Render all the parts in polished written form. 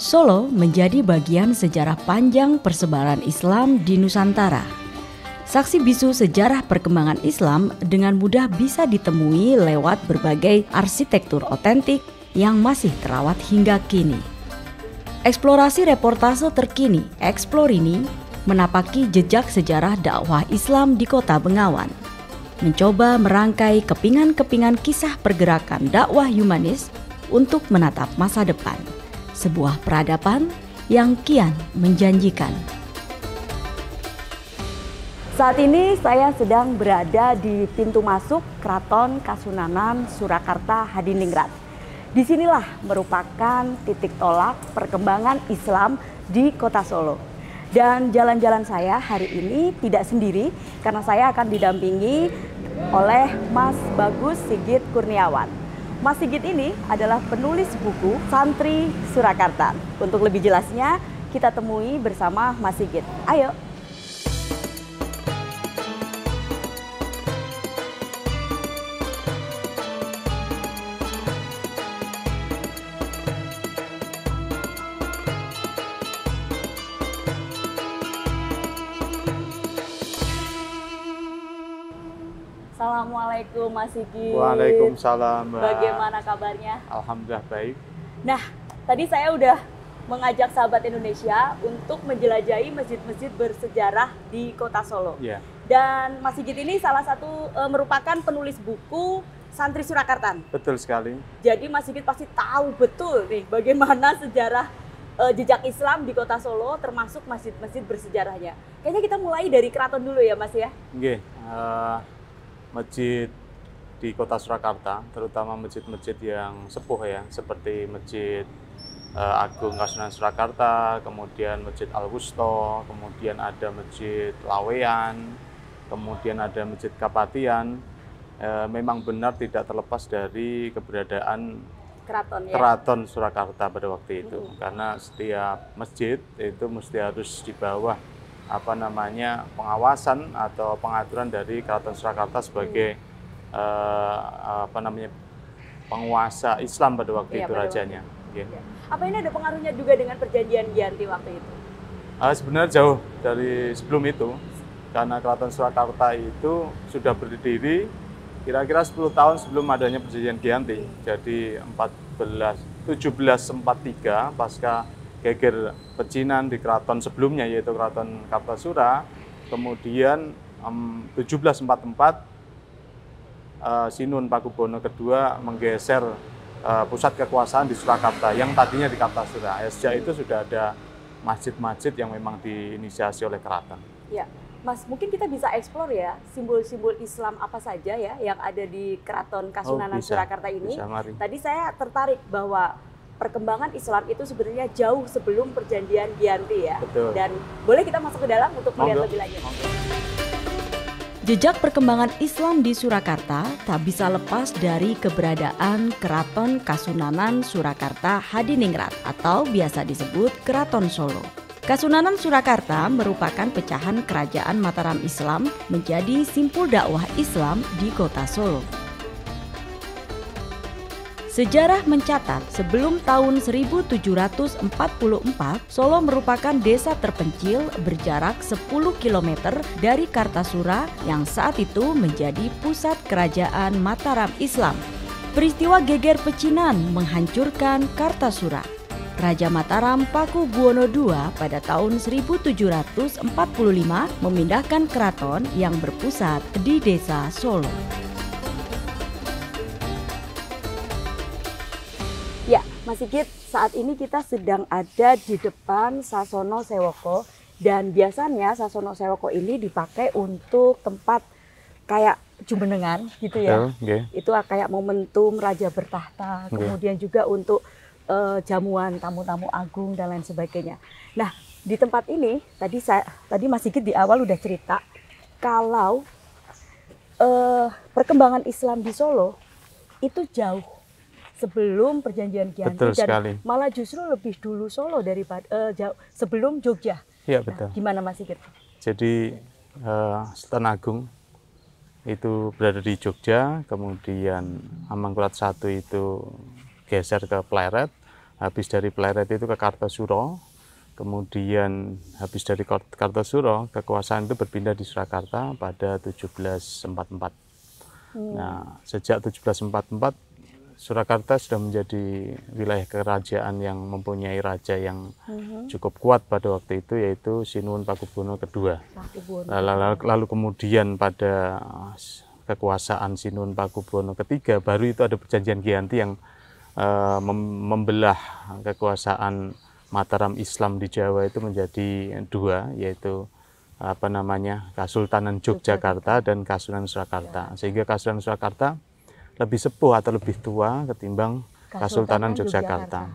Solo menjadi bagian sejarah panjang persebaran Islam di Nusantara. Saksi bisu sejarah perkembangan Islam dengan mudah bisa ditemui lewat berbagai arsitektur otentik yang masih terawat hingga kini. Eksplorasi reportase terkini, Explorini, menapaki jejak sejarah dakwah Islam di Kota Bengawan. Mencoba merangkai kepingan-kepingan kisah pergerakan dakwah humanis untuk menatap masa depan. Sebuah peradaban yang kian menjanjikan. Saat ini saya sedang berada di pintu masuk Keraton Kasunanan Surakarta Hadiningrat. Disinilah merupakan titik tolak perkembangan Islam di Kota Solo. Dan jalan-jalan saya hari ini tidak sendiri karena saya akan didampingi oleh Mas Bagus Sigit Kurniawan. Mas Sigit ini adalah penulis buku Santri Surakarta. Untuk lebih jelasnya kita temui bersama Mas Sigit. Ayo. Assalamualaikum Mas Sigit. Waalaikumsalam. Bagaimana kabarnya? Alhamdulillah baik. Nah, tadi saya udah mengajak sahabat Indonesia untuk menjelajahi masjid-masjid bersejarah di Kota Solo. Yeah. Dan Mas Sigit ini salah satu merupakan penulis buku Santri Surakarta. Betul sekali. Jadi Mas Sigit pasti tahu betul nih bagaimana sejarah jejak Islam di Kota Solo, termasuk masjid-masjid bersejarahnya. Kayaknya kita mulai dari keraton dulu ya Mas ya? Nggih. Masjid di Kota Surakarta, terutama masjid-masjid yang sepuh ya, seperti Masjid Agung Kasunanan Surakarta, kemudian Masjid Al-Wusto, kemudian ada Masjid Laweyan, kemudian ada Masjid Kapatian. Memang benar tidak terlepas dari keberadaan Keraton Surakarta pada waktu itu, karena setiap masjid itu mesti harus di bawah pengawasan atau pengaturan dari Keraton Surakarta sebagai penguasa Islam pada waktu itu, rajanya. Ya. Apa ini ada pengaruhnya juga dengan perjanjian Giyanti waktu itu? Sebenarnya jauh dari sebelum itu, karena Keraton Surakarta itu sudah berdiri kira-kira 10 tahun sebelum adanya perjanjian Giyanti. Jadi 1743 pasca geger pecinan di keraton sebelumnya, yaitu Keraton Kartasura. Kemudian 1744 Sinun Pakubono II menggeser pusat kekuasaan di Surakarta yang tadinya di Kartasura. Sejak itu sudah ada masjid-masjid yang memang diinisiasi oleh keraton. Ya, Mas, mungkin kita bisa eksplor ya simbol-simbol Islam apa saja ya yang ada di Keraton Kasunanan Surakarta ini. Tadi saya tertarik bahwa perkembangan Islam itu sebenarnya jauh sebelum perjanjian Giyanti ya. Betul. Dan boleh kita masuk ke dalam untuk melihat lebih lanjut. Jejak perkembangan Islam di Surakarta tak bisa lepas dari keberadaan Keraton Kasunanan Surakarta Hadiningrat atau biasa disebut Keraton Solo. Kasunanan Surakarta merupakan pecahan kerajaan Mataram Islam menjadi simpul dakwah Islam di Kota Solo. Sejarah mencatat sebelum tahun 1744, Solo merupakan desa terpencil berjarak 10 km dari Kartasura yang saat itu menjadi pusat kerajaan Mataram Islam. Peristiwa geger pecinan menghancurkan Kartasura. Raja Mataram Pakubuwono II pada tahun 1745 memindahkan keraton yang berpusat di desa Solo. Ya, Mas Sigit, saat ini kita sedang ada di depan Sasono Sewoko, dan biasanya Sasono Sewoko ini dipakai untuk tempat kayak jumenengan gitu ya. Itu kayak momentum raja bertahta, kemudian juga untuk jamuan tamu-tamu agung dan lain sebagainya. Nah, di tempat ini tadi Mas Sigit di awal udah cerita kalau perkembangan Islam di Solo itu jauh sebelum perjanjian Giyanti, dan malah justru lebih dulu Solo daripada sebelum Jogja. Iya, betul. Nah, gimana Mas Sigit? Jadi Sultan Agung itu berada di Jogja, kemudian Amangkurat I itu geser ke Pleret, habis dari Pleret itu ke Kartosuro, kemudian habis dari Kartosuro kekuasaan itu berpindah di Surakarta pada 1744. Nah, sejak 1744 Surakarta sudah menjadi wilayah kerajaan yang mempunyai raja yang cukup kuat pada waktu itu, yaitu Sinuhun Pakubuwono II. Lalu kemudian pada kekuasaan Sinuhun Pakubuwono III baru itu ada perjanjian Giyanti yang membelah kekuasaan Mataram Islam di Jawa itu menjadi dua, yaitu Kasultanan Yogyakarta dan Kasunanan Surakarta. Sehingga Kasunanan Surakarta lebih sepuh atau lebih tua ketimbang Kasultanan Yogyakarta.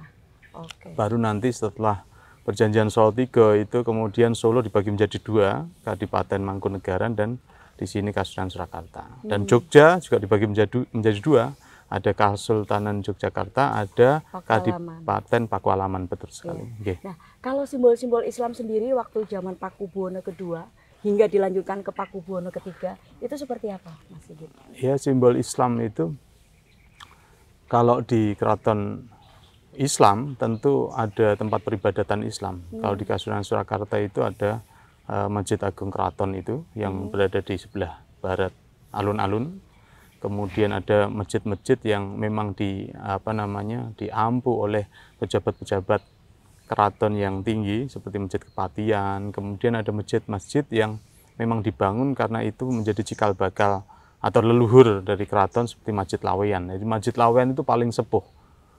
Baru nanti setelah perjanjian Solo III itu kemudian Solo dibagi menjadi dua, Kadipaten Mangkunegaran dan di sini Kasunanan Surakarta. Dan Jogja juga dibagi menjadi dua, ada Kasultanan Yogyakarta, ada Kadipaten Pakualaman, betul sekali. Okay. Nah, kalau simbol-simbol Islam sendiri waktu zaman Pakubuwono II hingga dilanjutkan ke Pakubuwono III, itu seperti apa, Mas Sigit? Ya, simbol Islam itu kalau di keraton Islam tentu ada tempat peribadatan Islam. Kalau di Kasunanan Surakarta itu ada Masjid Agung Keraton itu yang berada di sebelah barat alun-alun. Kemudian ada masjid-masjid yang memang diampu oleh pejabat-pejabat keraton yang tinggi seperti Masjid Kepatian. Kemudian ada masjid-masjid yang memang dibangun karena itu menjadi cikal bakal atau leluhur dari keraton seperti Masjid Laweyan. Jadi Masjid Laweyan itu paling sepuh.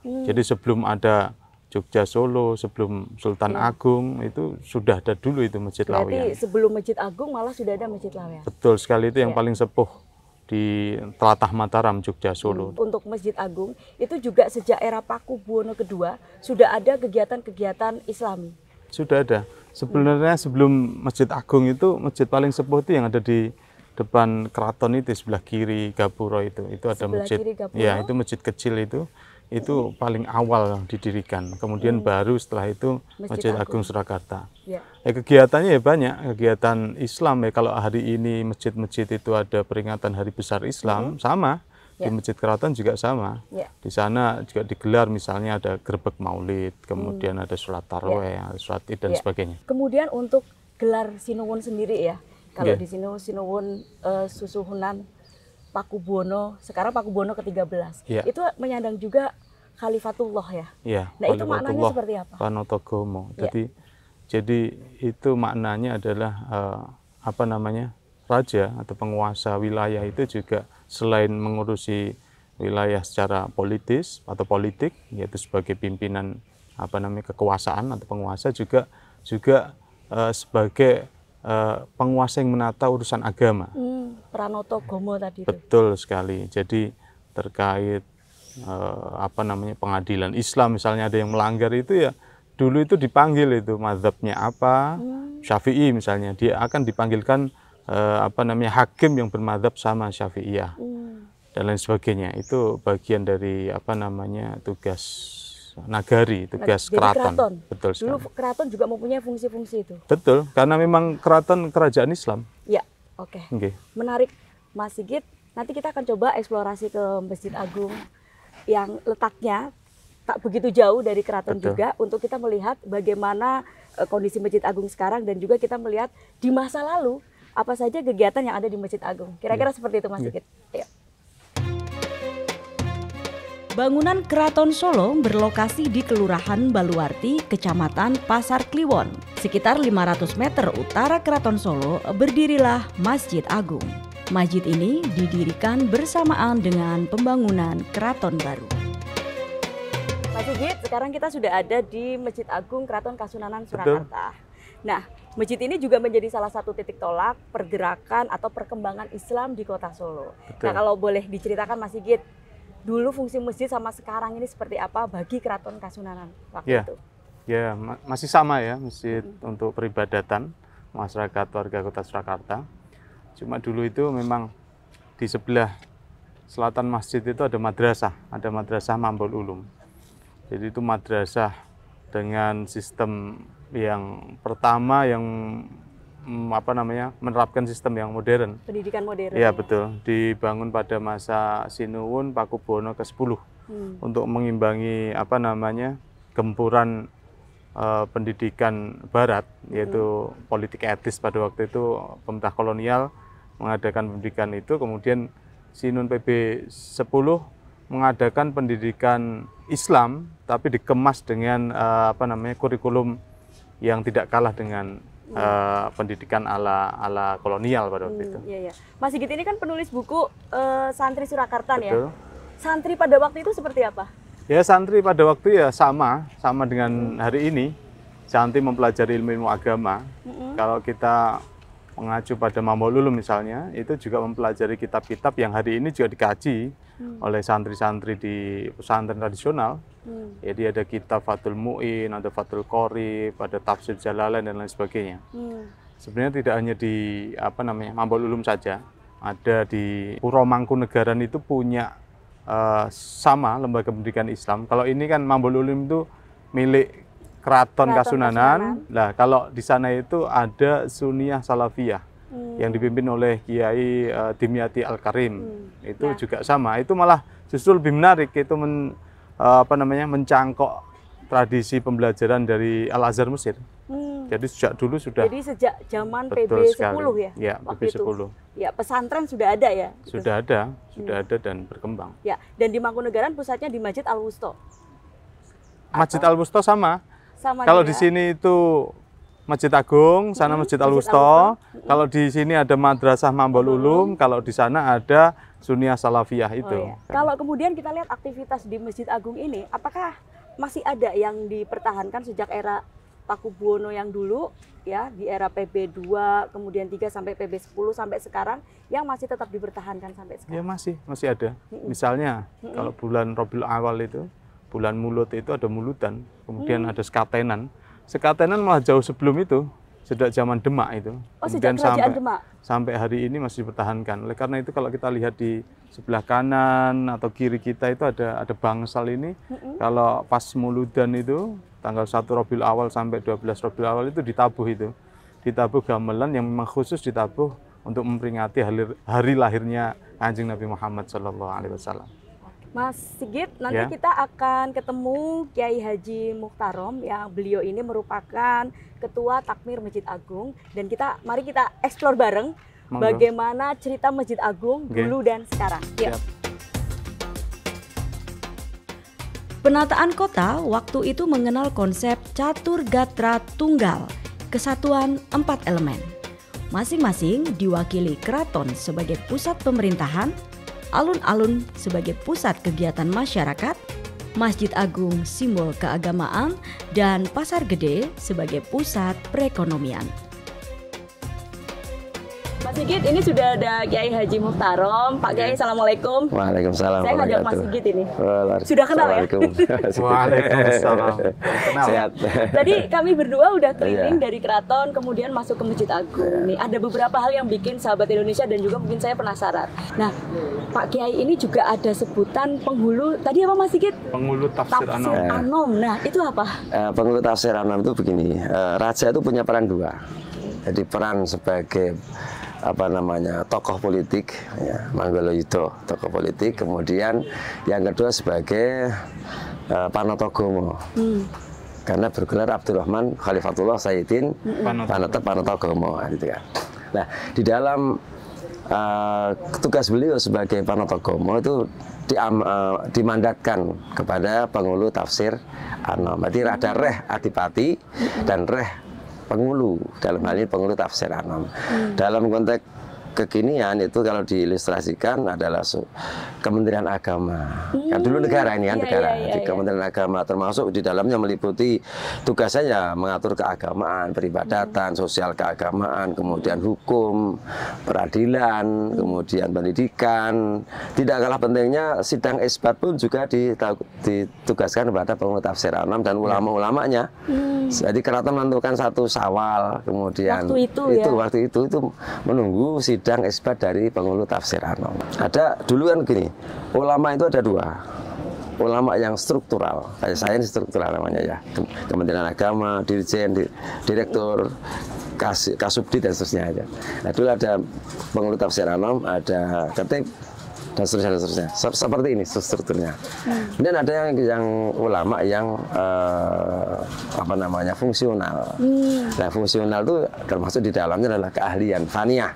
Jadi sebelum ada Jogja Solo, sebelum Sultan Agung itu sudah ada dulu itu Masjid Laweyan. Berarti sebelum Masjid Agung malah sudah ada Masjid Laweyan. Betul sekali, itu yang paling sepuh di Tlatah Mataram, Jogja Solo. Untuk Masjid Agung itu juga sejak era Pakubuwono II sudah ada kegiatan-kegiatan Islami. Sudah ada. Sebenarnya sebelum Masjid Agung itu masjid paling sepuh itu yang ada di depan keraton itu sebelah kiri Gapuro itu ada sebelah masjid. Ya, itu masjid kecil itu paling awal didirikan. Kemudian baru setelah itu Masjid Agung Surakarta. Kegiatannya ya banyak, kegiatan Islam ya. Kalau hari ini masjid-masjid itu ada peringatan Hari Besar Islam, sama. Di Masjid Keraton juga sama. Di sana juga digelar misalnya ada gerbek Maulid, kemudian ada sholat tarawih, sholat Id dan sebagainya. Kemudian untuk gelar Sinuwun sendiri ya. Kalau di sini Sinuwun Susuhunan Pakubuwono, sekarang Pakubuwono ke-13. Itu menyandang juga Khalifatullah ya. Nah, itu maknanya seperti apa? Panotogomo. Jadi itu maknanya adalah raja atau penguasa wilayah itu juga selain mengurusi wilayah secara politis atau politik, yaitu sebagai pimpinan kekuasaan atau penguasa, juga sebagai penguasa yang menata urusan agama. Pranotogomo tadi. Betul sekali. Jadi terkait pengadilan Islam misalnya ada yang melanggar itu ya dulu itu dipanggil itu mazhabnya apa, Syafi'i misalnya, dia akan dipanggilkan hakim yang bermadzhab sama Syafi'iyah dan lain sebagainya. Itu bagian dari tugas nagari, tugas keraton. Betul sekali. Dulu keraton juga mempunyai fungsi-fungsi itu. Betul, karena memang keraton kerajaan Islam. Ya, oke. Menarik, Mas Sigit. Nanti kita akan coba eksplorasi ke Masjid Agung yang letaknya tak begitu jauh dari keraton juga, untuk kita melihat bagaimana kondisi Masjid Agung sekarang dan juga kita melihat di masa lalu apa saja kegiatan yang ada di Masjid Agung. Kira-kira seperti itu, Mas Sigit. Bangunan Keraton Solo berlokasi di Kelurahan Baluarti, Kecamatan Pasar Kliwon. Sekitar 500 meter utara Keraton Solo berdirilah Masjid Agung. Masjid ini didirikan bersamaan dengan pembangunan Keraton Baru. Mas Sigit, sekarang kita sudah ada di Masjid Agung Keraton Kasunanan Surakarta. Nah, masjid ini juga menjadi salah satu titik tolak pergerakan atau perkembangan Islam di Kota Solo. Nah, kalau boleh diceritakan Mas Sigit, dulu fungsi masjid sama sekarang ini seperti apa bagi Keraton Kasunanan waktu itu? Ya, masih sama ya, masjid untuk peribadatan masyarakat warga Kota Surakarta. Cuma dulu itu memang di sebelah selatan masjid itu ada madrasah Mambul Ulum. Jadi itu madrasah dengan sistem yang pertama yang menerapkan sistem yang modern. Pendidikan modern. Ya, betul. Dibangun pada masa Sinuhun Pakubuwono ke-10 untuk mengimbangi gempuran pendidikan Barat, yaitu politik etis pada waktu itu pemerintah kolonial mengadakan pendidikan itu, kemudian Sinun PB 10 mengadakan pendidikan Islam tapi dikemas dengan kurikulum yang tidak kalah dengan pendidikan ala kolonial pada waktu itu. Iya. Mas Sigit ini kan penulis buku Santri Surakarta ya. Betul. Santri pada waktu itu seperti apa? Ya, santri pada waktu ya sama dengan hari ini. Santri mempelajari ilmu agama. Kalau kita mengacu pada Mambaul Ulum misalnya, itu juga mempelajari kitab-kitab yang hari ini juga dikaji oleh santri-santri di pesantren tradisional. Jadi ada kitab Fathul Mu'in, ada Fathul Qorib, ada Tafsir Jalalain dan lain sebagainya. Sebenarnya tidak hanya di Mambaul Ulum saja, ada di Puro Mangkunegaran itu punya sama lembaga pendidikan Islam. Kalau ini kan Mambaul Ulum itu milik Keraton Kasunanan. Nah, kalau di sana itu ada Sunniyah Salafiyah yang dipimpin oleh Kiai Dimyati Al-Karim. Itu juga sama. Itu malah justru lebih menarik, itu mencangkok tradisi pembelajaran dari Al-Azhar Mesir. Jadi sejak dulu sudah. Jadi sejak zaman PB 10 ya? Ya, PB 10. Ya, pesantren sudah ada ya? Sudah ada dan berkembang. Ya, dan di Mangkunegaran pusatnya di Masjid Al-Wusta. Masjid Al-Wusta sama. Kalau di sini itu Masjid Agung, sana Masjid Al-Wusta. Kalau di sini ada Madrasah Mambaul Ulum, kalau di sana ada Sunniyah Salafiyah itu. Kalau kemudian kita lihat aktivitas di Masjid Agung ini, apakah masih ada yang dipertahankan sejak era Pakubuwono yang dulu, ya, di era PB 2, kemudian 3 sampai PB 10 sampai sekarang, yang masih tetap dipertahankan sampai sekarang? Ya, masih ada. Misalnya kalau bulan Rabiul Awal itu, bulan Mulut itu ada mulutan, kemudian ada sekatenan. Sekatenan malah jauh sebelum itu, sejak zaman Demak itu. Kemudian sejak kerajaan Demak? Sampai hari ini masih dipertahankan. Oleh karena itu kalau kita lihat di sebelah kanan atau kiri kita itu ada bangsal ini. Kalau pas Muludan itu, tanggal 1 Rabiul Awal sampai 12 Rabiul Awal itu ditabuh itu. Ditabuh gamelan yang memang khusus ditabuh untuk memperingati hari lahirnya Kanjeng Nabi Muhammad SAW. Mas Sigit, nanti kita akan ketemu Kiai Haji Mukhtarom yang beliau ini merupakan Ketua Takmir Masjid Agung, dan mari kita eksplor bareng bagaimana cerita Masjid Agung dulu dan sekarang. Yuk. Penataan kota waktu itu mengenal konsep catur gatra tunggal, kesatuan 4 elemen. Masing-masing diwakili keraton sebagai pusat pemerintahan, alun-alun sebagai pusat kegiatan masyarakat, Masjid Agung simbol keagamaan, dan Pasar Gede sebagai pusat perekonomian. Mas Sigit, ini sudah ada Kiai Haji Mukhtarom. Pak Kiai, Assalamualaikum. Waalaikumsalam. Saya ngajak Mas Sigit ini. Sudah kenal ya? Waalaikumsalam. Sehat. Tadi kami berdua udah keliling dari keraton, kemudian masuk ke Masjid Agung. Nih, ada beberapa hal yang bikin sahabat Indonesia dan juga mungkin saya penasaran. Nah, Pak Kiai ini juga ada sebutan penghulu. Tadi apa Mas Sigit? Penghulu Tafsir Anom. Nah, itu apa? Penghulu Tafsir Anom itu begini. Raja itu punya peran dua. Jadi peran sebagai tokoh politik, ya, Manggaloyudo, tokoh politik. Kemudian yang kedua sebagai Panotogomo, karena bergelar Abdurrahman Khalifatullah Sayyidin Panotogomo, gitu kan. Nah, di dalam tugas beliau sebagai Panotogomo itu dimandatkan kepada penghulu tafsir Anom. Berarti ada Reh Adipati dan Reh penghulu, dalam hal ini penghulu tafsir Anom. Dalam konteks kekinian itu kalau diilustrasikan adalah Kementerian Agama. Kan dulu negara ini kan negara. Di Kementerian Agama termasuk di dalamnya meliputi tugasnya mengatur keagamaan, peribadatan, sosial keagamaan, kemudian hukum, peradilan, kemudian pendidikan. Tidak kalah pentingnya sidang isbat pun juga ditugaskan kepada penghulu tafsir Anom dan ulama-ulamanya. Jadi keraton menentukan 1 Syawal, kemudian waktu itu menunggu sidang isbat dari penghulu tafsir Anom. Ada dulu kan gini, ulama itu ada 2. Ulama yang struktural, kayak saya ini struktural namanya ya, Kementerian Agama, Dirjen, Direktur, Kasubdit dan seterusnya aja. Nah, dulu ada penghulu tafsir Anom, ada Ketib, dan seterusnya. Seperti ini strukturnya. Dan ada yang ulama yang apa namanya fungsional. Nah, fungsional itu termasuk di dalamnya adalah keahlian faniyah.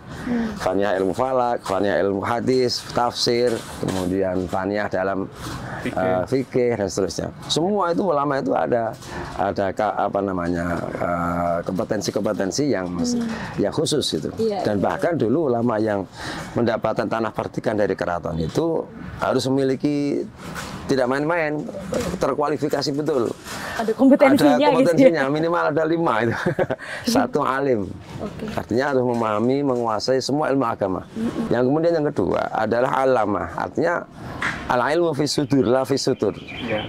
Faniyah ilmu falak, faniyah ilmu hadis, tafsir, kemudian faniyah dalam fikih dan seterusnya. Semua itu ulama itu ada apa namanya kompetensi-kompetensi yang khusus gitu. Dan bahkan dulu ulama yang mendapatkan tanah perdikan dari keraton itu harus memiliki tidak main-main, terkualifikasi betul. Ada kompetensinya, ada kompetensinya gitu ya? Minimal ada 5 itu. Satu alim. Artinya harus memahami, menguasai semua ilmu agama. Yang kemudian yang kedua adalah alamah. Artinya al-ilmu fi sudur, la fi sutur.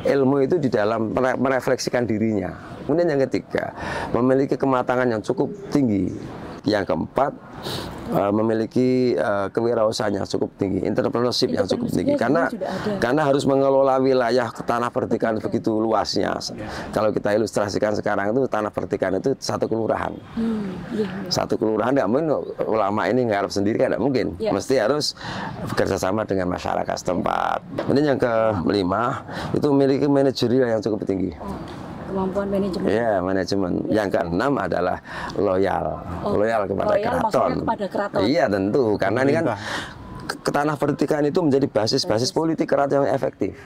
Ilmu itu di dalam merefleksikan dirinya. Kemudian yang ketiga, memiliki kematangan yang cukup tinggi. Yang keempat, memiliki kewirausahaan yang cukup tinggi, entrepreneurship yang cukup tinggi, karena harus mengelola wilayah tanah perdikan begitu luasnya. Kalau kita ilustrasikan sekarang itu tanah perdikan itu satu kelurahan. Satu kelurahan tidak mungkin ulama ini ngarep sendiri, kan tidak mungkin. Mesti harus bekerja sama dengan masyarakat setempat. Kemudian yang kelima itu memiliki manajerial yang cukup tinggi. Kemampuan manajemen. Ya, manajemen. Yang keenam adalah loyal. Loyal kepada keraton. Kepada keraton. Iya, tentu. Karena ini kan tanah perdikan itu menjadi basis politik keraton yang efektif.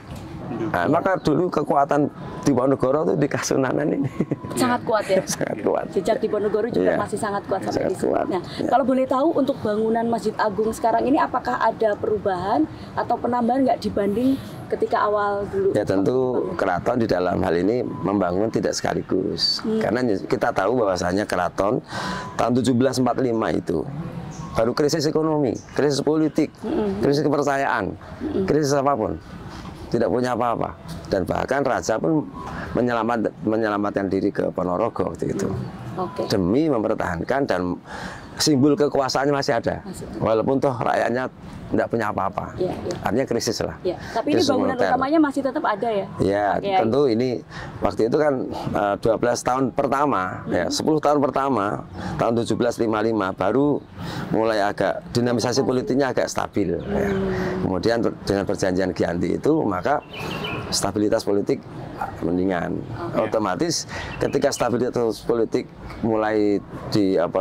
Nah, maka dulu kekuatan Diponegoro itu di Kasunanan ini sangat kuat ya. Sangat kuat. Sejak Diponegoro juga masih sangat kuat sampai di sini. Nah, kalau boleh tahu untuk bangunan Masjid Agung sekarang ini apakah ada perubahan atau penambahan nggak dibanding ketika awal dulu? Ya tentu keraton di dalam hal ini membangun tidak sekaligus. Karena kita tahu bahwasanya keraton tahun 1745 itu baru krisis ekonomi, krisis politik, krisis kepercayaan, krisis apapun. Tidak punya apa-apa, dan bahkan raja pun menyelamatkan diri ke Ponorogo waktu itu demi mempertahankan, dan simbol kekuasaannya masih ada, walaupun toh rakyatnya tidak punya apa-apa. Artinya krisis lah. Tapi ini bangunan utamanya masih tetap ada ya? Ya, tentu ini waktu itu kan 12 tahun pertama, 10 tahun pertama, tahun 1755 baru mulai agak dinamisasi politiknya agak stabil. Kemudian dengan perjanjian Giyanti itu maka stabilitas politik mendingan. Otomatis ketika stabilitas politik mulai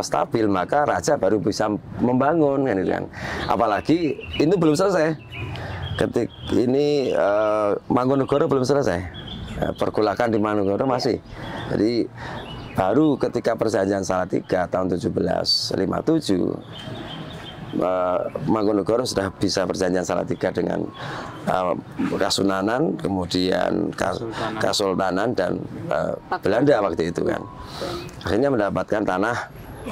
stabil, maka raja baru bisa membangun kan. Apalagi itu belum selesai. Ketika ini Mangkunegoro belum selesai. Pergolakan di Mangkunegoro masih. Jadi baru ketika perjanjian Salatiga tahun 1757 Mangkunegoro sudah bisa perjanjian Salatiga dengan Kasunanan, kemudian Kasultanan dan Belanda waktu itu kan. Akhirnya mendapatkan tanah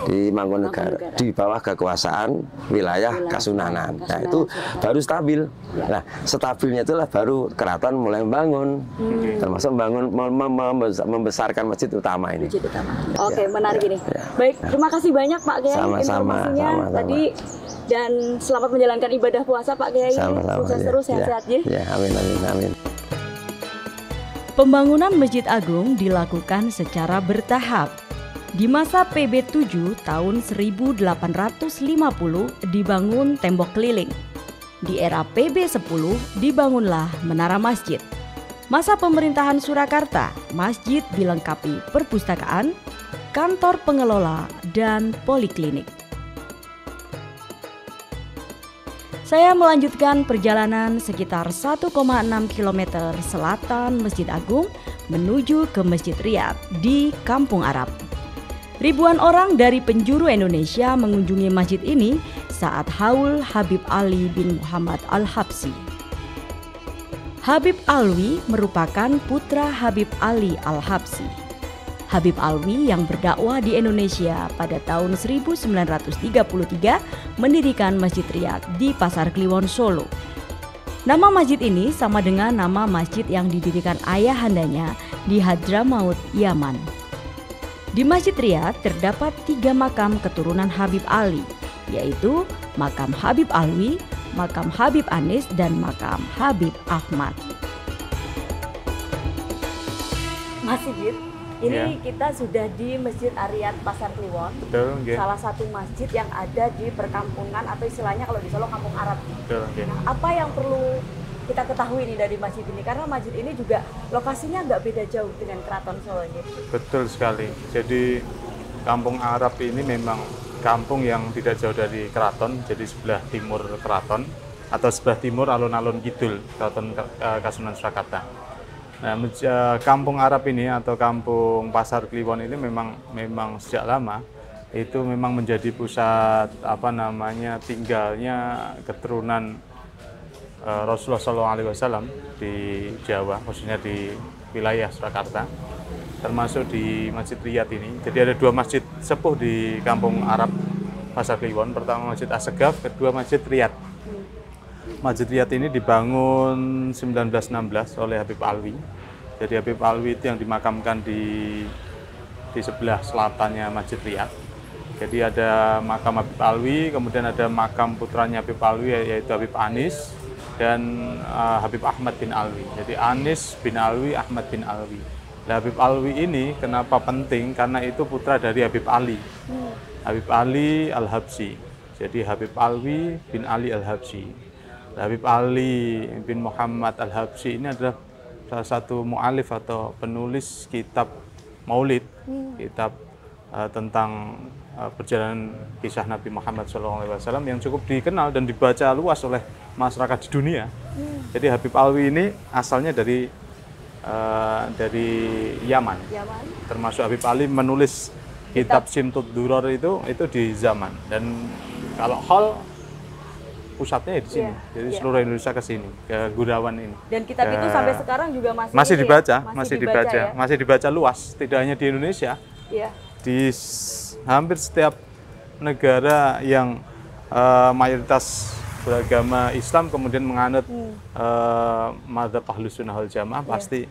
di Mangkunegoro di bawah kekuasaan wilayah Kasunanan. Nah itu baru stabil. Nah stabilnya itulah baru keraton mulai membangun, termasuk membangun membesarkan masjid utama ini. Oke, menarik ini. Baik, terima kasih banyak Pak Kiai informasinya tadi. Dan selamat menjalankan ibadah puasa Pak Kiai. Sukses terus, sehat-sehat ya. Amin. Pembangunan Masjid Agung dilakukan secara bertahap. Di masa PB 7 tahun 1850 dibangun tembok keliling. Di era PB 10 dibangunlah menara masjid. Masa pemerintahan Surakarta, masjid dilengkapi perpustakaan, kantor pengelola, dan poliklinik. Saya melanjutkan perjalanan sekitar 1,6 km selatan Masjid Agung menuju ke Masjid Riyad di Kampung Arab. Ribuan orang dari penjuru Indonesia mengunjungi masjid ini saat haul Habib Ali bin Muhammad Al-Habsyi. Habib Alwi merupakan putra Habib Ali Al-Habsyi. Habib Alwi yang berdakwah di Indonesia pada tahun 1933 mendirikan Masjid Riyad di Pasar Kliwon, Solo. Nama masjid ini sama dengan nama masjid yang didirikan ayahandanya di Hadramaut, Yaman. Di Masjid Riyad terdapat 3 makam keturunan Habib Ali, yaitu makam Habib Alwi, makam Habib Anis, dan makam Habib Ahmad. Masjid Ini kita sudah di Masjid Ariyat Pasar Kliwon. Betul, nggih. Salah satu masjid yang ada di perkampungan atau istilahnya kalau di Solo kampung Arab. Betul, nggih. Nah, apa yang perlu kita ketahui nih dari masjid ini? Karena masjid ini juga lokasinya nggak beda jauh dengan Keraton Solo ini. Betul sekali. Jadi kampung Arab ini memang kampung yang tidak jauh dari keraton, jadi sebelah timur keraton atau sebelah timur alun-alun kidul Keraton Kasunanan Surakarta. Nah, kampung Arab ini atau kampung Pasar Kliwon ini memang sejak lama itu memang menjadi pusat tinggalnya keturunan Rasulullah SAW di Jawa, khususnya di wilayah Surakarta, termasuk di Masjid Riyad ini. Jadi ada dua masjid sepuh di kampung Arab Pasar Kliwon, pertama Masjid Assegaf, kedua Masjid Riyad. Masjid Riyad ini dibangun 1916 oleh Habib Alwi. Jadi Habib Alwi itu yang dimakamkan di sebelah selatannya Masjid Riyad. Jadi ada makam Habib Alwi, kemudian ada makam putranya Habib Alwi yaitu Habib Anis dan Habib Ahmad bin Alwi. Jadi Anis bin Alwi, Ahmad bin Alwi. Nah, Habib Alwi ini kenapa penting? Karena itu putra dari Habib Ali. Habib Ali Al-Habsyi. Jadi Habib Alwi bin Ali Al-Habsyi. Habib Ali bin Muhammad Al-Habsyi ini adalah salah satu mu'alif atau penulis kitab Maulid, kitab tentang perjalanan kisah Nabi Muhammad SAW yang cukup dikenal dan dibaca luas oleh masyarakat di dunia. Jadi Habib Alwi ini asalnya dari Yaman. Termasuk Habib Ali menulis kitab Simtud Duror itu di Zaman. Dan kalau hal pusatnya di sini, jadi seluruh Indonesia ke sini, ke Gudawan ini. Dan kitab itu sampai sekarang juga masih dibaca, ya? masih dibaca luas, tidak hanya di Indonesia, di hampir setiap negara yang mayoritas beragama Islam kemudian menganut mazhab Ahlus Sunnah wal Jamaah pasti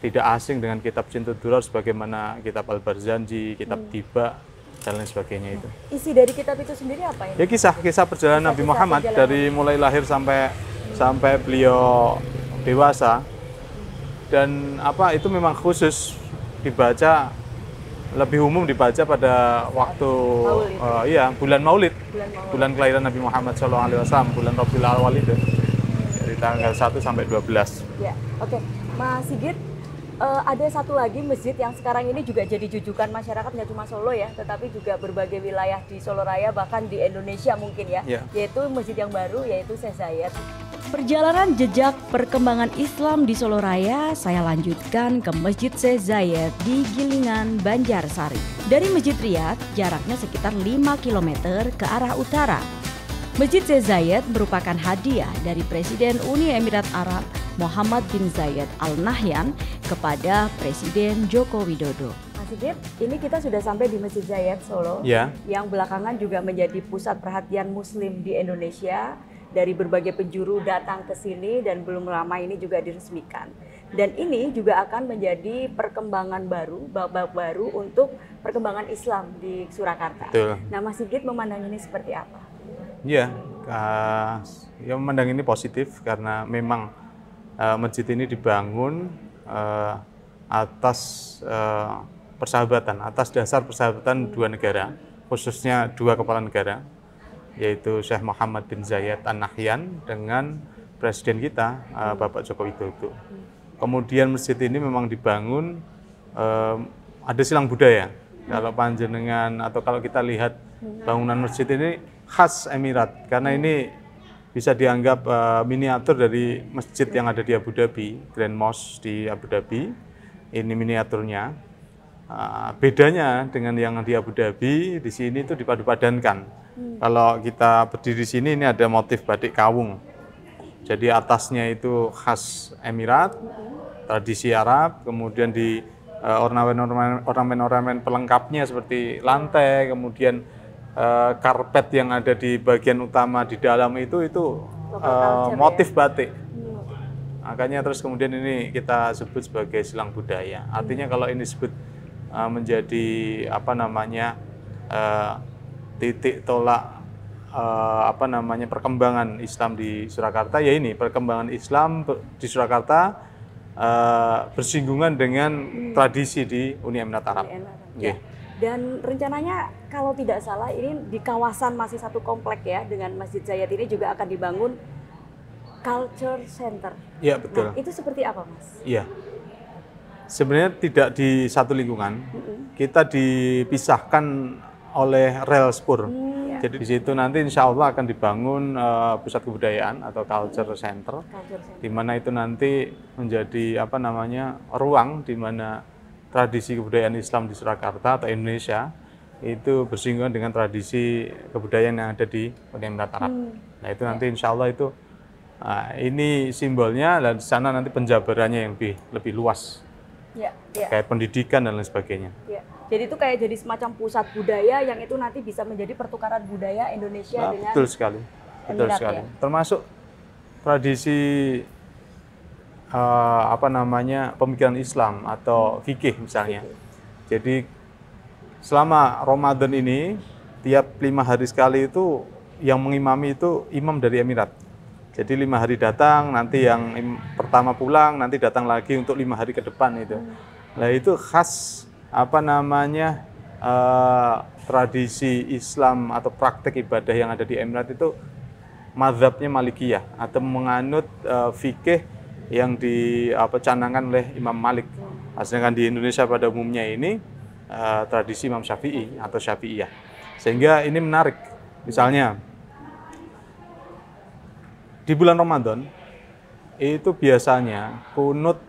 tidak asing dengan kitab Simtud Duror sebagaimana kitab Al-Barzanji, kitab Tiba dan lain sebagainya itu. Isi dari kitab itu sendiri apa ini? Ya kisah perjalanan Nabi Muhammad dari mulai lahir sampai beliau dewasa. Dan itu memang khusus dibaca, lebih umum dibaca pada waktu bulan Maulid. Bulan kelahiran Nabi Muhammad SAW, bulan Rabiul Awal itu. Dari tanggal 1 sampai 12. Ya, oke. Mas Sigit, ada satu lagi masjid yang sekarang ini juga jadi jujukan masyarakat, nggak cuma Solo ya, tetapi juga berbagai wilayah di Solo Raya, bahkan di Indonesia mungkin ya, yaitu masjid yang baru, yaitu Syekh Zayed. Perjalanan jejak perkembangan Islam di Solo Raya saya lanjutkan ke Masjid Syekh Zayed di Gilingan, Banjarsari. Dari Masjid Riyad, jaraknya sekitar 5 km ke arah utara. Masjid Syekh Zayed merupakan hadiah dari Presiden Uni Emirat Arab Muhammad bin Zayed Al Nahyan kepada Presiden Joko Widodo. Mas Sigit, ini kita sudah sampai di Masjid Zayed Solo, yang belakangan juga menjadi pusat perhatian Muslim di Indonesia. Dari berbagai penjuru datang ke sini dan belum lama ini juga diresmikan. Dan ini juga akan menjadi perkembangan baru, babak baru untuk perkembangan Islam di Surakarta. Betul. Nah, Mas Sigit memandang ini seperti apa? Ya memandang ini positif karena memang masjid ini dibangun atas persahabatan, atas dasar persahabatan dua negara, khususnya dua kepala negara, yaitu Syekh Muhammad bin Zayed Al Nahyan dengan Presiden kita, Bapak Joko Widodo. Kemudian masjid ini memang dibangun, ada silang budaya. Kalau panjenengan atau kalau kita lihat bangunan masjid ini khas Emirat, karena ini bisa dianggap miniatur dari masjid yang ada di Abu Dhabi, Grand Mosque di Abu Dhabi. Ini miniaturnya. Bedanya dengan yang di Abu Dhabi, di sini itu dipadu-padankan. Kalau kita berdiri di sini, ini ada motif batik kawung. Jadi atasnya itu khas Emirat, tradisi Arab, kemudian di ornamen-ornamen pelengkapnya seperti lantai, kemudian karpet yang ada di bagian utama di dalam itu motif batik. Makanya terus kemudian ini kita sebut sebagai silang budaya. Artinya kalau ini disebut menjadi titik tolak perkembangan Islam di Surakarta, ya ini perkembangan Islam di Surakarta bersinggungan dengan tradisi di Uni Emirat Arab. Ya. Dan rencananya kalau tidak salah ini di kawasan masih satu komplek ya, dengan Masjid Zayed ini juga akan dibangun Culture Center. Iya, betul. Nah, itu seperti apa, Mas? Iya. Sebenarnya tidak di satu lingkungan. Kita dipisahkan oleh rel spur. Jadi di situ nanti insya Allah akan dibangun pusat kebudayaan atau culture center, di mana itu nanti menjadi ruang di mana tradisi kebudayaan Islam di Surakarta atau Indonesia itu bersinggungan dengan tradisi kebudayaan yang ada di Uni Emirat Arab. Nah itu nanti insya Allah itu ini simbolnya, dan di sana nanti penjabarannya yang lebih luas, kayak pendidikan dan lain sebagainya. Jadi itu kayak jadi semacam pusat budaya yang itu nanti bisa menjadi pertukaran budaya Indonesia dengan betul sekali, betul sekali. Ya? Termasuk tradisi pemikiran Islam atau fikih misalnya. Jadi selama Ramadan ini tiap 5 hari sekali itu yang mengimami itu imam dari Emirat. Jadi 5 hari datang, nanti yang pertama pulang, nanti datang lagi untuk 5 hari ke depan itu. Nah itu khas tradisi Islam atau praktek ibadah yang ada di Emirat itu mazhabnya Malikiyah atau menganut fikih yang dicanangkan oleh Imam Malik. Sedangkan di Indonesia pada umumnya ini tradisi Imam Syafi'i atau Syafi'iyah. Sehingga ini menarik. Misalnya di bulan Ramadan itu biasanya kunut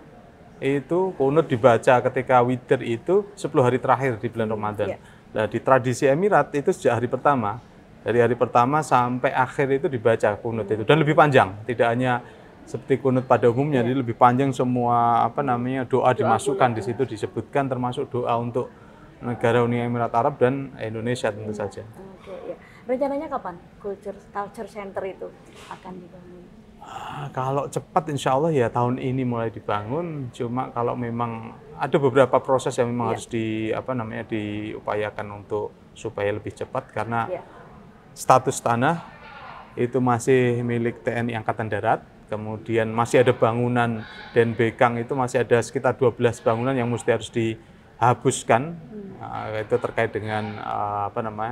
dibaca ketika witir itu 10 hari terakhir di bulan Ramadan. Nah, di tradisi Emirat itu sejak hari pertama, dari hari pertama sampai akhir itu dibaca kunut itu, dan lebih panjang, tidak hanya seperti kunut pada umumnya, jadi lebih panjang semua doa dimasukkan di situ, disebutkan termasuk doa untuk negara Uni Emirat Arab dan Indonesia tentu saja. Rencananya kapan Culture Center itu akan dibangun? Kalau cepat insya Allah ya tahun ini mulai dibangun. Cuma kalau memang ada beberapa proses yang memang harus diupayakan untuk supaya lebih cepat, karena status tanah itu masih milik TNI Angkatan Darat. Kemudian masih ada bangunan dan bekang itu masih ada sekitar 12 bangunan yang mesti harus dihapuskan. Itu terkait dengan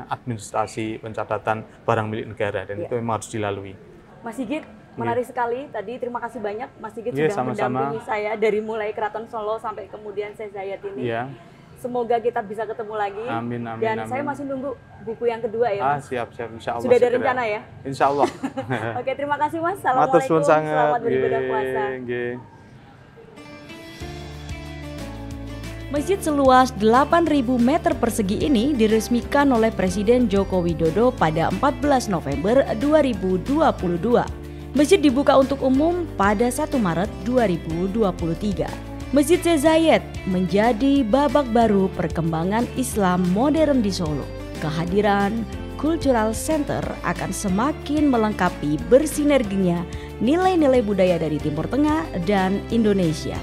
administrasi pencatatan barang milik negara, dan itu memang harus dilalui. Mas Sigit, menarik sekali tadi. Terima kasih banyak Mas Sigit sudah mendampingi saya dari mulai Keraton Solo sampai kemudian Syekh Zayed ini. Semoga kita bisa ketemu lagi. Amin. Dan saya masih nunggu buku yang kedua ya, Mas. Siap, insya Allah. Sudah ada rencana ya? Insya Allah. Oke, terima kasih Mas. Assalamualaikum. Selamat beribadah puasa. Masjid seluas 8.000 meter persegi ini diresmikan oleh Presiden Joko Widodo pada 14 November 2022. Masjid dibuka untuk umum pada 1 Maret 2023. Masjid Syekh Zayed menjadi babak baru perkembangan Islam modern di Solo. Kehadiran Cultural Center akan semakin melengkapi bersinerginya nilai-nilai budaya dari Timur Tengah dan Indonesia.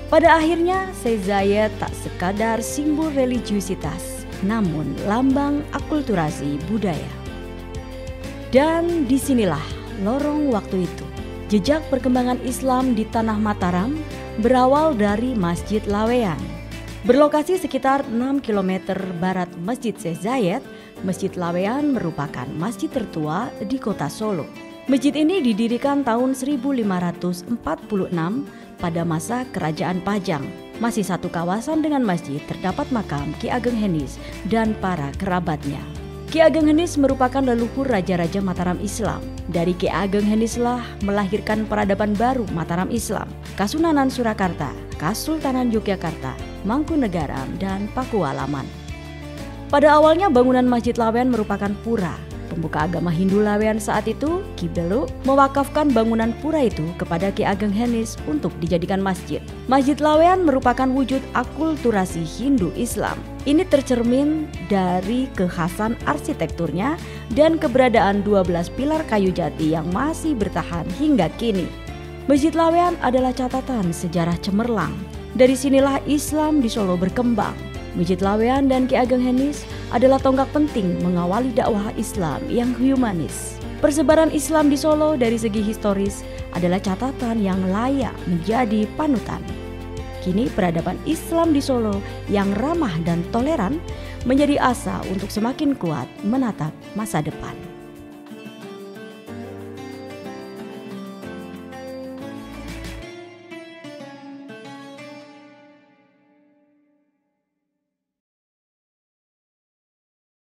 Pada akhirnya, Syekh Zayed tak sekadar simbol religiusitas, namun lambang akulturasi budaya. Dan disinilah lorong waktu itu. Jejak perkembangan Islam di Tanah Mataram berawal dari Masjid Laweyan. Berlokasi sekitar 6 km barat Masjid Syekh Zayed, Masjid Laweyan merupakan masjid tertua di kota Solo. Masjid ini didirikan tahun 1546 pada masa Kerajaan Pajang. Masih satu kawasan dengan masjid terdapat makam Ki Ageng Henis dan para kerabatnya. Ki Ageng Henis merupakan leluhur raja-raja Mataram Islam. Dari Ki Ageng Henislah melahirkan peradaban baru Mataram Islam, Kasunanan Surakarta, Kasultanan Yogyakarta, Mangkunegaran, dan Pakualaman. Pada awalnya bangunan Masjid Laweyan merupakan pura. Pembuka agama Hindu Laweyan saat itu, Ki Belu, mewakafkan bangunan pura itu kepada Ki Ageng Henis untuk dijadikan masjid. Masjid Laweyan merupakan wujud akulturasi Hindu Islam. Ini tercermin dari kekhasan arsitekturnya dan keberadaan 12 pilar kayu jati yang masih bertahan hingga kini. Masjid Laweyan adalah catatan sejarah cemerlang. Dari sinilah Islam di Solo berkembang. Masjid Laweyan dan Ki Ageng Henis adalah tonggak penting mengawali dakwah Islam yang humanis. Persebaran Islam di Solo dari segi historis adalah catatan yang layak menjadi panutan. Kini peradaban Islam di Solo yang ramah dan toleran menjadi asa untuk semakin kuat menatap masa depan.